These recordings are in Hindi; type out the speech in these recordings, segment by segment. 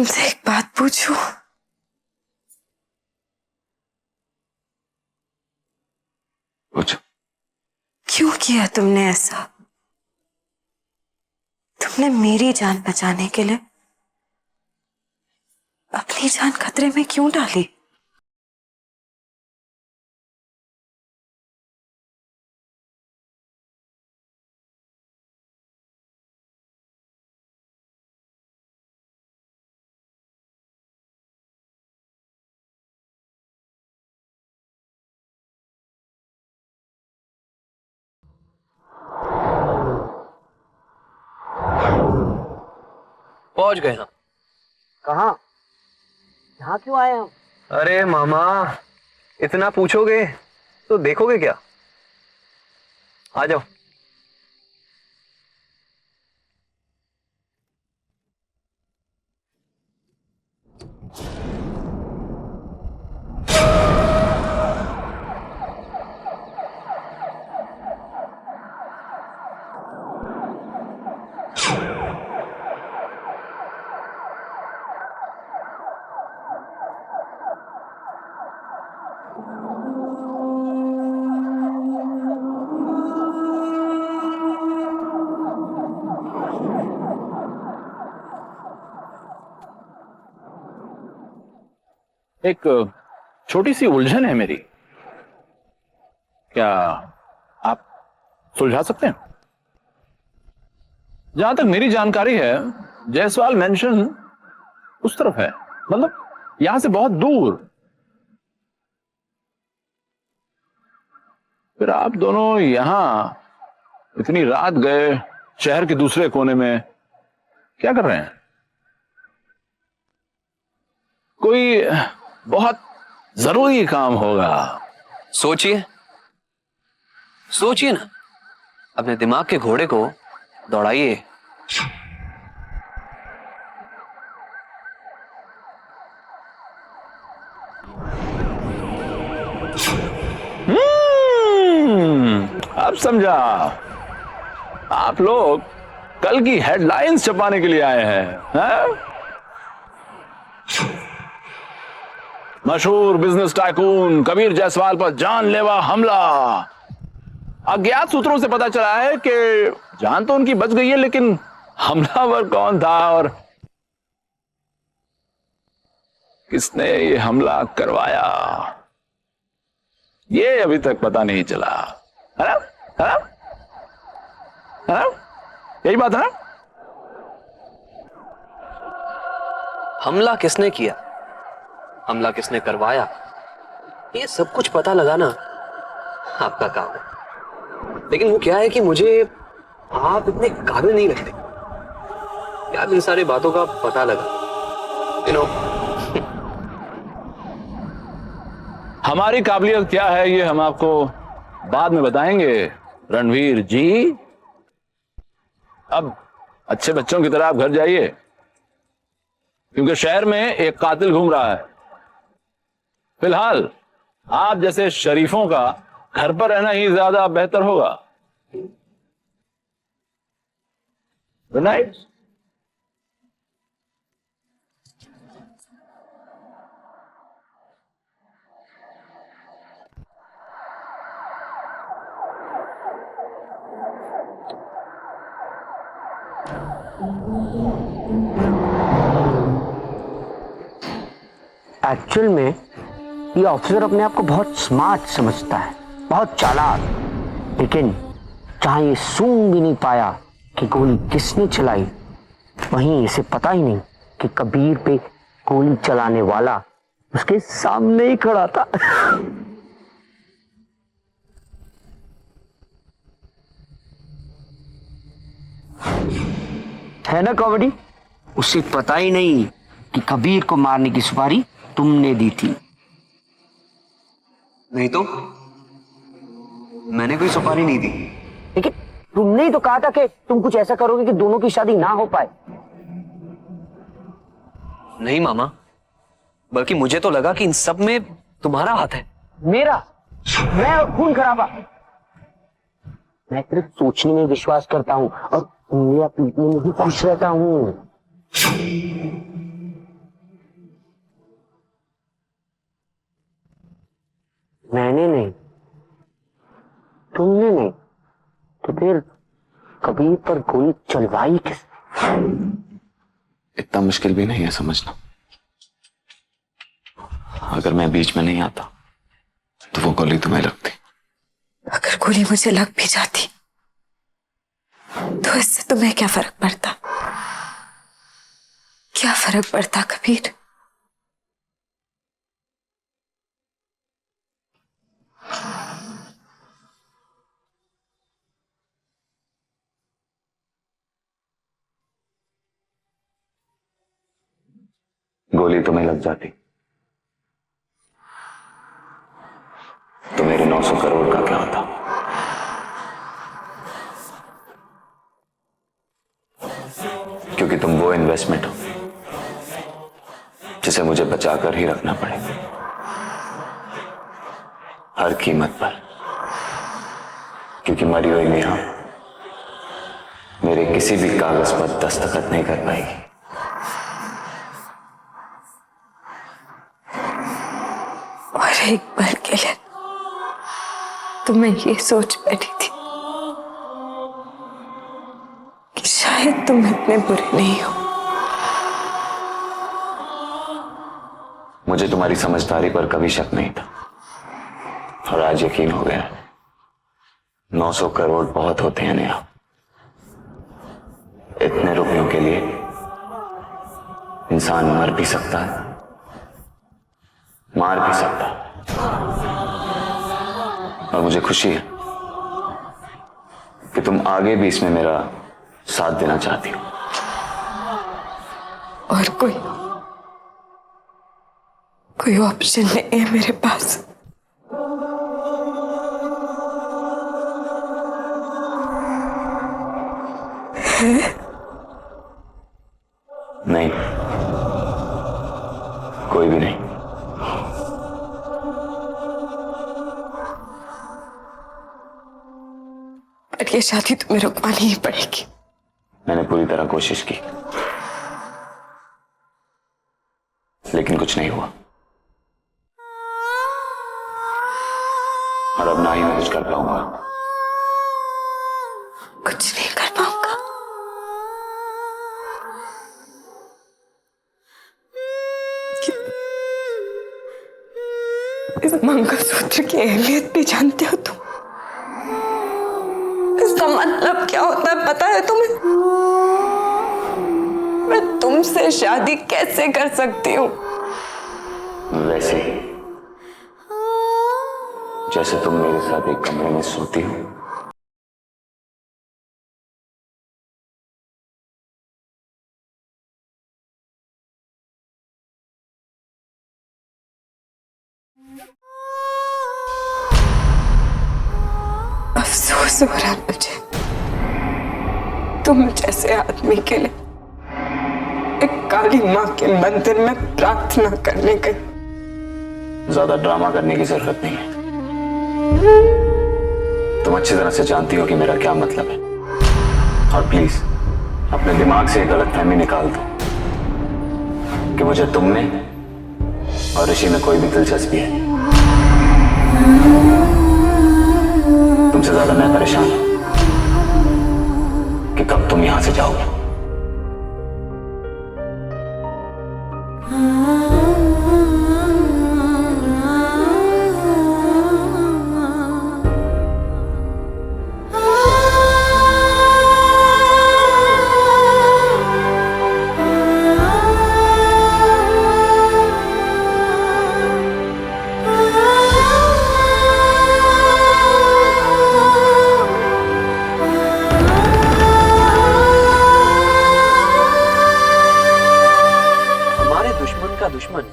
तुमसे एक बात पूछूं? पूछो। क्यों किया तुमने ऐसा? तुमने मेरी जान बचाने के लिए अपनी जान खतरे में क्यों डाली? पहुंच गए हम। कहाँ? यहाँ क्यों आए हम? अरे मामा, इतना पूछोगे तो देखोगे क्या? आ जाओ। एक छोटी सी उलझन है मेरी, क्या आप सुलझा सकते हैं? जहां तक मेरी जानकारी है, जायसवाल मेंशन उस तरफ है, मतलब यहां से बहुत दूर। फिर आप दोनों यहां इतनी रात गए शहर के दूसरे कोने में, क्या कर रहे हैं? कोई बहुत जरूरी काम होगा। सोचिए सोचिए ना, अपने दिमाग के घोड़े को दौड़ाइए। अब समझा। आप लोग कल की हेडलाइंस छपाने के लिए आए हैं? मशहूर बिजनेस टाइकून कबीर जायसवाल पर जानलेवा हमला। अज्ञात सूत्रों से पता चला है कि जान तो उनकी बच गई है, लेकिन हमलावर कौन था और किसने ये हमला करवाया, ये अभी तक पता नहीं चला। है ना? है ना? है ना? यही बात है ना? हमला किसने किया, हमला किसने करवाया, ये सब कुछ पता लगाना आपका काम है। लेकिन वो क्या है कि मुझे आप इतने काबिल नहीं लगते कि आप इन सारी बातों का पता लगा। यू नो, हमारी काबिलियत क्या है ये हम आपको बाद में बताएंगे रणवीर जी। अब अच्छे बच्चों की तरह आप घर जाइए, क्योंकि शहर में एक कातिल घूम रहा है। फिलहाल आप जैसे शरीफों का घर पर रहना ही ज्यादा बेहतर होगा। Good night. एक्चुअल में ये ऑफिसर अपने आप को बहुत स्मार्ट समझता है, बहुत चालाक, लेकिन जहां ये सूंघ भी नहीं पाया कि गोली किसने चलाई, वहीं इसे पता ही नहीं कि कबीर पे गोली चलाने वाला उसके सामने ही खड़ा था। है ना कॉमेडी? उसे पता ही नहीं कि कबीर को मारने की सुपारी तुमने दी थी। नहीं तो मैंने कोई सुपारी नहीं दी। लेकिन तुमने ही तो कहा था कि तुम कुछ ऐसा करोगे कि दोनों की शादी ना हो पाए। नहीं मामा, बल्कि मुझे तो लगा कि इन सब में तुम्हारा हाथ है। मेरा? मैं और खून खराबा? मैं सिर्फ सोचने में विश्वास करता हूँ और उंगलियां पीटने में भी खुश रहता हूँ। मैंने नहीं, तुमने नहीं, तो फिर कबीर पर गोली चलवाई किसने? इतना मुश्किल भी नहीं है समझना। अगर मैं बीच में नहीं आता तो वो गोली तुम्हें लगती। अगर गोली मुझे लग भी जाती तो इससे तुम्हें क्या फर्क पड़ता? क्या फर्क पड़ता कबीर? गोली तुम्हें लग जाती तो मेरे 900 करोड़ का क्या होता? क्योंकि तुम वो इन्वेस्टमेंट हो जिसे मुझे बचाकर ही रखना पड़ेगा, हर कीमत पर। क्योंकि मरी हुई नेहा मेरे किसी भी कागज पर दस्तखत नहीं कर पाएगी। और एक पल के लिए तो मैं ये सोच बैठी थी कि शायद तुम इतने बुरे नहीं हो। मुझे तुम्हारी समझदारी पर कभी शक नहीं था और आज यकीन हो गया है। 900 करोड़ बहुत होते हैं नेहा। इतने रुपयों के लिए इंसान मर भी सकता है, मार भी सकता है। और मुझे खुशी है कि तुम आगे भी इसमें मेरा साथ देना चाहती हो। और कोई ऑप्शन नहीं है मेरे पास। नहीं, कोई भी नहीं। पर ये शादी तुम्हें रुकवानी ही पड़ेगी। मैंने पूरी तरह कोशिश की लेकिन कुछ नहीं हुआ। और अब ना ही मैं कुछ कर पाऊंगा। कुछ नहीं कर पाऊंगा। इस मंगलसूत्र की अहमियत भी जानते हो तुम? इसका मतलब क्या होता है पता है तुम्हें? मैं तुमसे शादी कैसे कर सकती हूँ? वैसे ही जैसे तुम मेरे साथ एक कमरे में सोती हो। अफसोस हो रहा मुझे तुम जैसे आदमी के लिए एक काली माँ के मंदिर में प्रार्थना करने गई। ज्यादा ड्रामा करने की जरूरत नहीं है। तुम अच्छी तरह से जानती हो कि मेरा क्या मतलब है। और प्लीज अपने दिमाग से गलतफहमी निकाल दो कि मुझे तुम में और ऋषि में कोई भी दिलचस्पी है। तुमसे ज्यादा मैं परेशान हूं कि कब तुम यहां से जाओगे। दुश्मन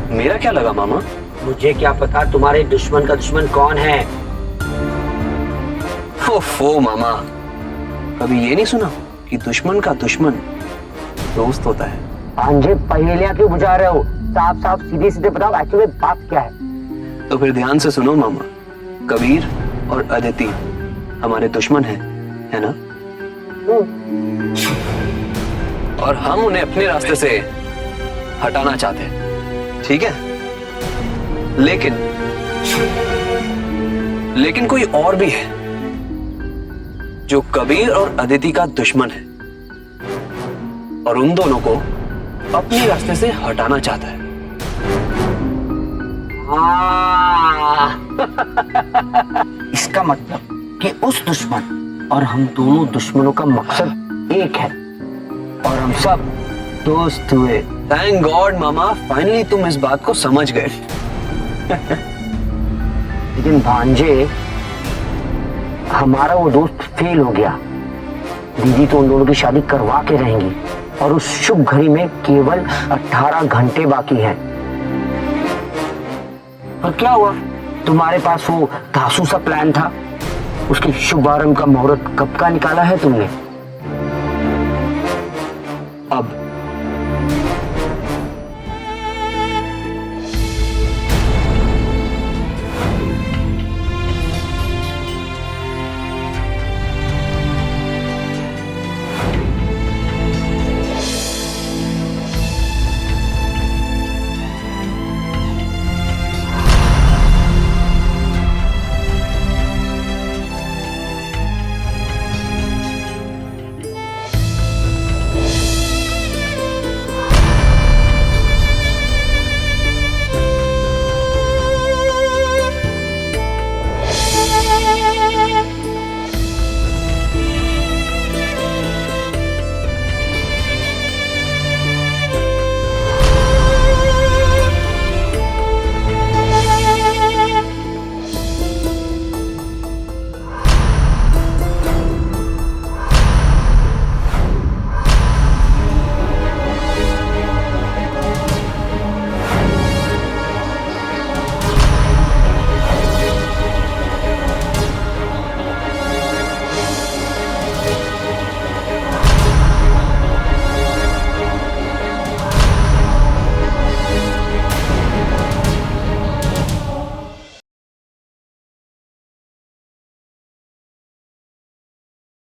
मेरा क्या लगा मामा? मुझे क्या पता तुम्हारे दुश्मन का दुश्मन कौन है? ओफो मामा, कभी ये नहीं सुना कि दुश्मन का दुश्मन दोस्त होता है? भांजे पहेलियां क्यों बुझा रहे हो? साफ साफ सीधे सीधे बताओ एक्चुअली बात क्या है? तो फिर ध्यान से सुनो मामा, कबीर और अदिति हमारे दुश्मन हैं, है ना? और हम उन्हें अपने रास्ते से हटाना चाहते हैं, ठीक है? लेकिन लेकिन कोई और भी है जो कबीर और अदिति का दुश्मन है और उन दोनों को अपने रास्ते से हटाना चाहता है। इसका मतलब कि उस दुश्मन और हम दोनों दुश्मनों का मकसद एक है और हम सब दोस्त हुए। थैंक गॉड मामा, फाइनली तुम इस बात को समझ गए। लेकिन भांजे, हमारा वो दोस्त फेल हो गया। दीदी तो उन दोनों की शादी करवा के रहेंगी और उस शुभ घड़ी में केवल 18 घंटे बाकी हैं। और क्या हुआ? तुम्हारे पास वो धांसू सा प्लान था, उसके शुभारंभ का मुहूर्त कब का निकाला है तुमने? अब